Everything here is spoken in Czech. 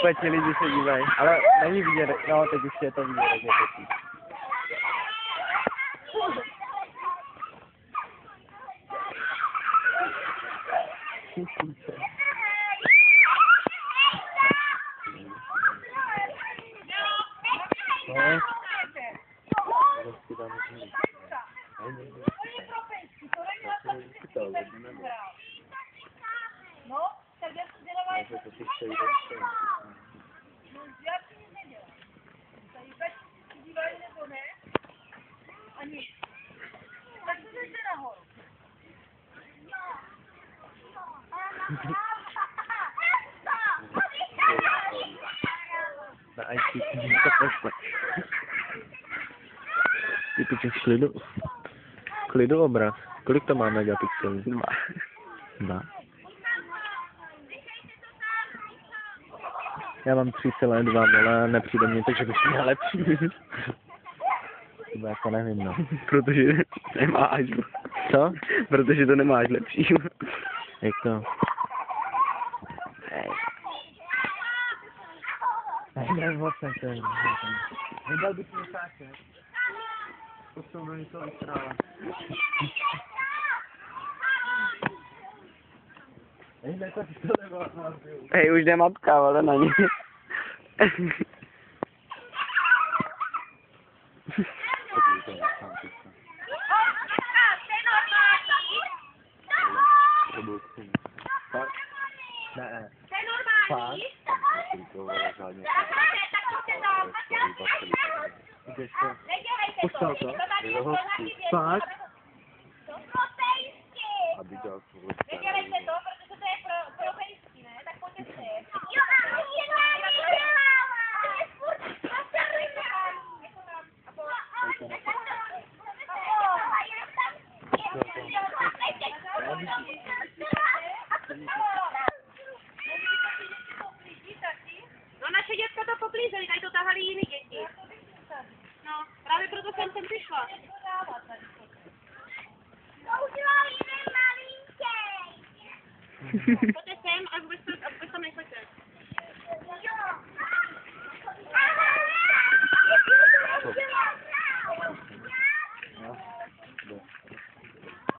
Úplně ti lidi se dívají, ale není vidět, no teď už je to vidět, jak je to. No, tak já to dělám, že to si přejde. No, já si nic nedělám. Tady kačky dívají nebo ne? A nic. Tak to jdete nahoru. Na ICT to pošle. Ty piče klidu obraz. Kolik to má megapixelů? 2. Já mám 3,2, ale nepřijde mně to, že bych měl lepší. Třeba jako nevím, no. Protože nemáš. Co? Protože to nemáš lepší. Jak to? Nevím, jsem to. Nedal bych mi sáče. Posun do někoho vystrála. Hej, už jde matka, ale na ně. Ne. To je normální? Pustal to? Fakt? Nedělejte to, protože to je pro pejsky, ne? Tak pojďte si. No naše dětka to poklízeli, tady to tahali jiný děti. No, právě proto jsem sem přišla. To udělal jiný malinký.